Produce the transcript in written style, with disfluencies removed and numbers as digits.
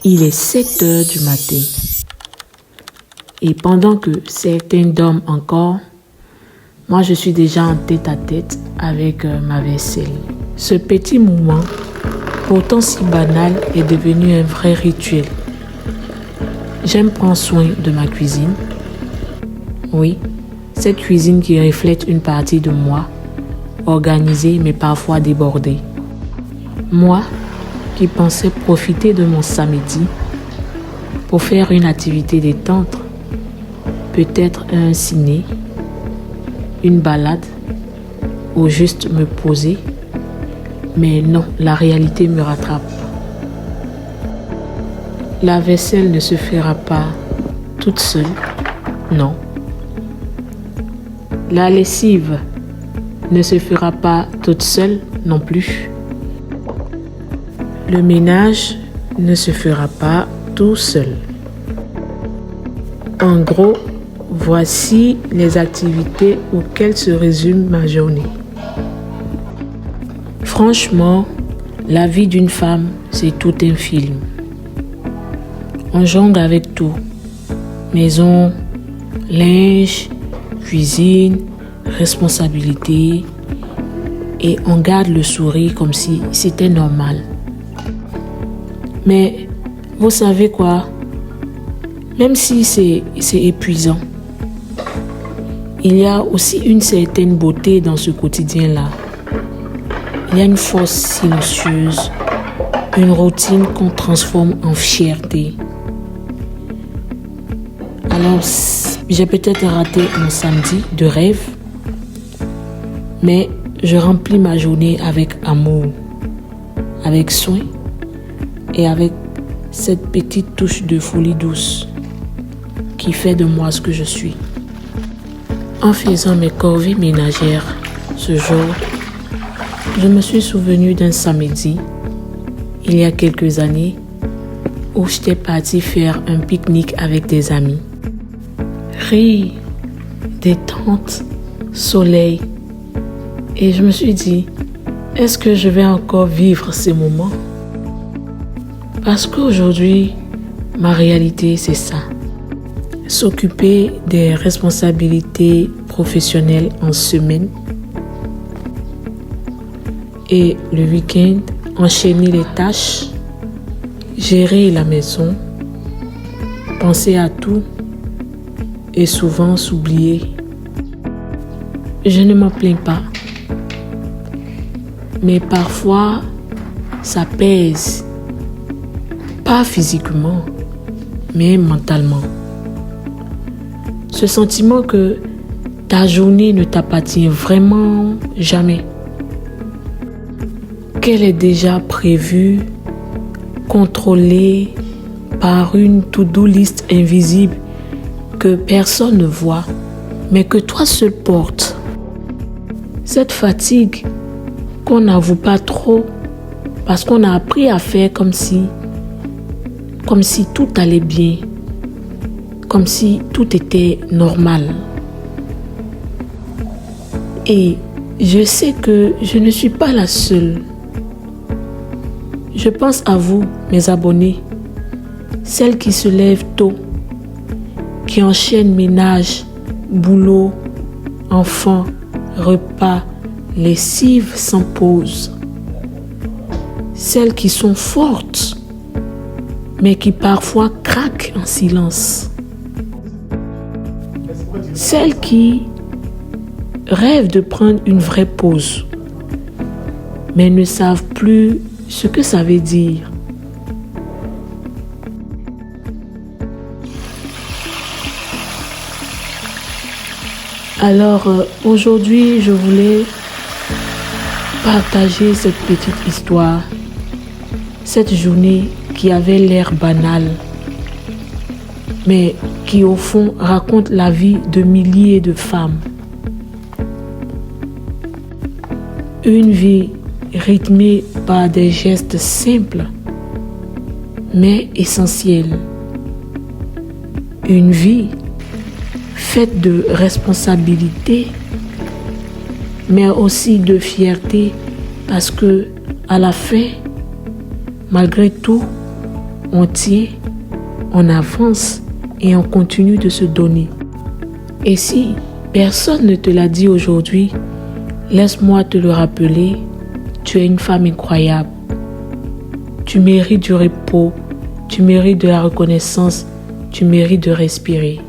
Il est 7 heures du matin. Et pendant que certains dorment encore, moi je suis déjà en tête-à-tête avec ma vaisselle. Ce petit moment, pourtant si banal, est devenu un vrai rituel. J'aime prendre soin de ma cuisine. Oui, cette cuisine qui reflète une partie de moi, organisée mais parfois débordée. Moi qui pensais profiter de mon samedi pour faire une activité détente, peut-être un ciné, une balade ou juste me poser. Mais non, la réalité me rattrape. La vaisselle ne se fera pas toute seule, non. La lessive ne se fera pas toute seule non plus. Le ménage ne se fera pas tout seul. En gros, voici les activités auxquelles se résume ma journée. Franchement, la vie d'une femme, c'est tout un film. On jongle avec tout. Maison, linge, cuisine, responsabilité. Et on garde le sourire comme si c'était normal. Mais vous savez quoi? Même si c'est épuisant, il y a aussi une certaine beauté dans ce quotidien-là. Il y a une force silencieuse, une routine qu'on transforme en fierté. Alors, j'ai peut-être raté mon samedi de rêve, mais je remplis ma journée avec amour, avec soin et avec cette petite touche de folie douce qui fait de moi ce que je suis. En faisant mes corvées ménagères ce jour, je me suis souvenu d'un samedi, il y a quelques années, où j'étais partie faire un pique-nique avec des amis. Rire, détente, soleil. Et je me suis dit, est-ce que je vais encore vivre ces moments? Parce qu'aujourd'hui, ma réalité, c'est ça. S'occuper des responsabilités professionnelles en semaine et le week-end, enchaîner les tâches, gérer la maison, penser à tout et souvent s'oublier. Je ne m'en plains pas, mais parfois ça pèse, pas physiquement, mais mentalement. Ce sentiment que ta journée ne t'appartient vraiment jamais, qu'elle est déjà prévue, contrôlée par une to-do list invisible que personne ne voit, mais que toi seul portes. Cette fatigue qu'on n'avoue pas trop parce qu'on a appris à faire comme si tout allait bien, comme si tout était normal. Et je sais que je ne suis pas la seule. Je pense à vous, mes abonnés, celles qui se lèvent tôt, qui enchaînent ménage, boulot, enfants, repas, lessive sans pause. Celles qui sont fortes, mais qui parfois craquent en silence. Celles qui rêvent de prendre une vraie pause, mais ne savent plus ce que ça veut dire. Alors aujourd'hui, je voulais partager cette petite histoire, cette journée qui avait l'air banale, mais qui au fond raconte la vie de milliers de femmes. Une vie rythmée par des gestes simples, mais essentiels. Une vie faite de responsabilité, mais aussi de fierté, parce que à la fin, malgré tout, on tient, on avance et on continue de se donner. Et si personne ne te l'a dit aujourd'hui, laisse-moi te le rappeler, tu es une femme incroyable. Tu mérites du repos, tu mérites de la reconnaissance, tu mérites de respirer.